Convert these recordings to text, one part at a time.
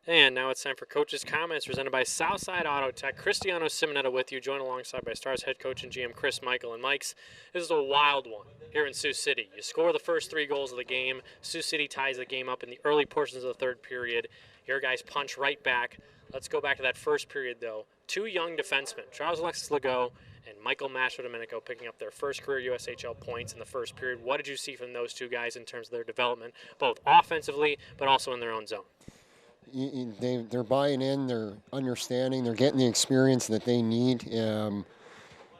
And now it's time for Coach's Comments presented by Southside Auto Tech. Cristiano Simonetta with you, joined alongside by Stars head coach and GM Chris Michael. And Mike's, this is a wild one here in Sioux City. You score the first 3 goals of the game. Sioux City ties the game up in the early portions of the third period. Your guys punch right back. Let's go back to that first period, though. 2 young defensemen, Charles Alexis Legault and Michael Mastrodomenico, picking up their first career USHL points in the first period. What did you see from those 2 guys in terms of their development, both offensively but also in their own zone? They're buying in, they're understanding, they're getting the experience that they need. It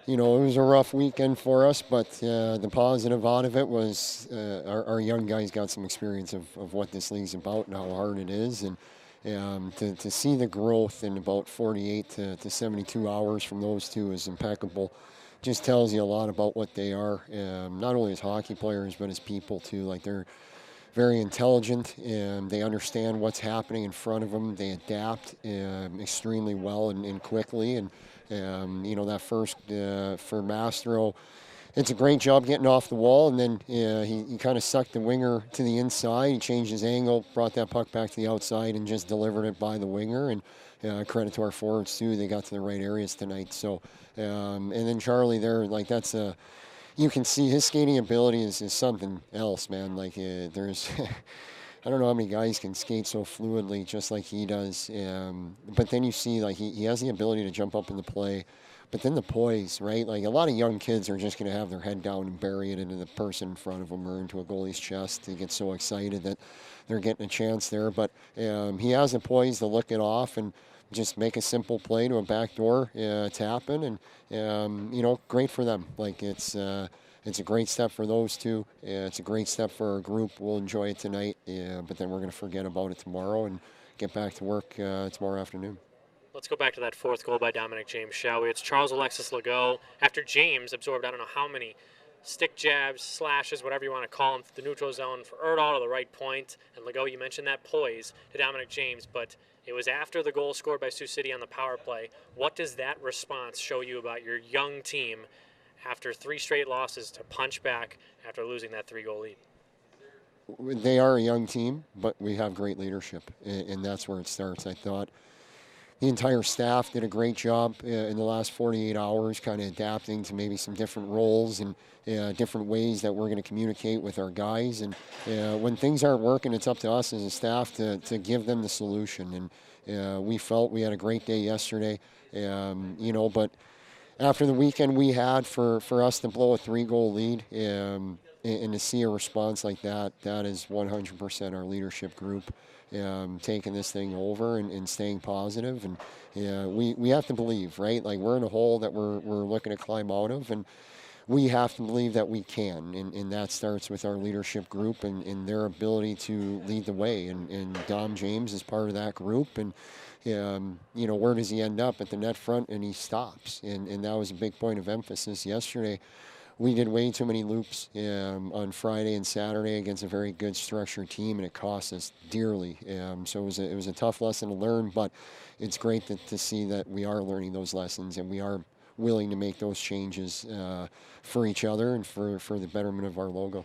was a rough weekend for us, but the positive out of it was our young guys got some experience of what this league's about and how hard it is. And to see the growth in about 48 to 72 hours from those two is impeccable. Just tells you a lot about what they are, not only as hockey players, but as people too. Like they're very intelligent and they understand what's happening in front of them. They adapt extremely well and quickly. And that first for Mastro, it's a great job getting off the wall, and then he kind of sucked the winger to the inside. He changed his angle, brought that puck back to the outside, and just delivered it by the winger. And credit to our forwards too; they got to the right areas tonight. So, and then Charlie there, like that's a. You can see his skating ability is something else, man. Like there's, I don't know how many guys can skate so fluidly just like he does. But then you see like he has the ability to jump up in the play, but then the poise, right? Like a lot of young kids are just going to have their head down and bury it into the person in front of them or into a goalie's chest. They get so excited that they're getting a chance there. But he has the poise to look it off and just make a simple play to a backdoor tap in, and great for them. Like it's a great step for those two. It's a great step for our group. We'll enjoy it tonight, but then we're going to forget about it tomorrow and get back to work tomorrow afternoon. Let's go back to that fourth goal by Dominic James, shall we? It's Charles Alexis Legault. After James absorbed, I don't know how many stick jabs, slashes, whatever you want to call them, the neutral zone for Erdahl to the right point. And Legault, you mentioned that poise to Dominic James, but it was after the goal scored by Sioux City on the power play. What does that response show you about your young team after 3 straight losses to punch back after losing that 3-goal lead? They are a young team, but we have great leadership, and that's where it starts. I thought the entire staff did a great job in the last 48 hours, kind of adapting to maybe some different roles and different ways that we're going to communicate with our guys. And when things aren't working, it's up to us as a staff to give them the solution. And we felt we had a great day yesterday, but after the weekend we had for us to blow a 3-goal lead and to see a response like that, that is 100% our leadership group. Taking this thing over and staying positive, and we have to believe, right? Like we're in a hole that we're looking to climb out of, and we have to believe that we can, and that starts with our leadership group and their ability to lead the way. And Dom James is part of that group, and where does he end up at the net front? And he stops, and that was a big point of emphasis yesterday. We did way too many loops on Friday and Saturday against a very good structured team, and it cost us dearly. So it was a tough lesson to learn, but it's great to see that we are learning those lessons and we are willing to make those changes for each other and for the betterment of our logo.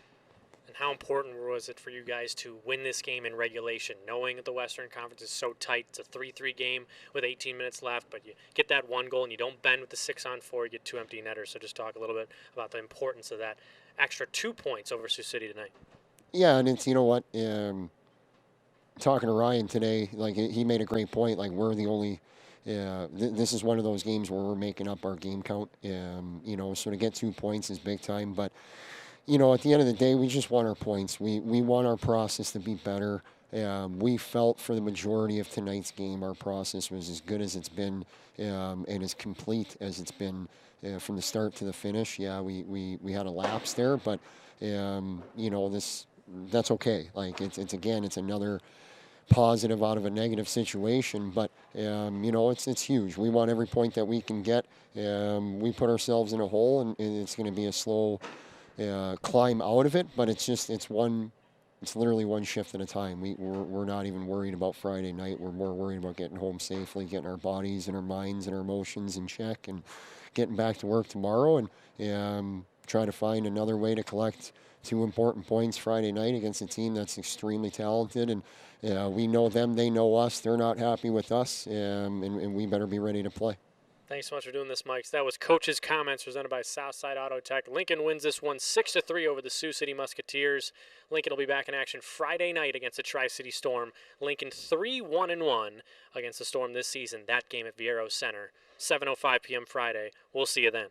How important was it for you guys to win this game in regulation, knowing that the Western Conference is so tight? It's a 3-3 game with 18 minutes left, but you get that 1 goal and you don't bend with the 6-on-4, you get 2 empty netters. So just talk a little bit about the importance of that extra 2 points over Sioux City tonight. Yeah, and it's, talking to Ryan today, like he made a great point. Like we're the only this is one of those games where we're making up our game count. So to get 2 points is big time. But at the end of the day, we just want our points. We want our process to be better. We felt for the majority of tonight's game, our process was as good as it's been and as complete as it's been from the start to the finish. Yeah, we had a lapse there, but that's okay. Like it's another positive out of a negative situation, but it's huge. We want every point that we can get. We put ourselves in a hole, and it's going to be a slow climb out of it, but it's literally one shift at a time. We're not even worried about Friday night. We're more worried about getting home safely, getting our bodies and our minds and our emotions in check, and getting back to work tomorrow and try to find another way to collect 2 important points Friday night against a team that's extremely talented, and we know them, they know us. They're not happy with us, and we better be ready to play. Thanks so much for doing this, Mike. That was Coach's Comments presented by Southside Auto Tech. Lincoln wins this one 6-3 over the Sioux City Musketeers. Lincoln will be back in action Friday night against the Tri-City Storm. Lincoln 3-1-1 against the Storm this season. That game at Viero Center, 7:05 p.m. Friday. We'll see you then.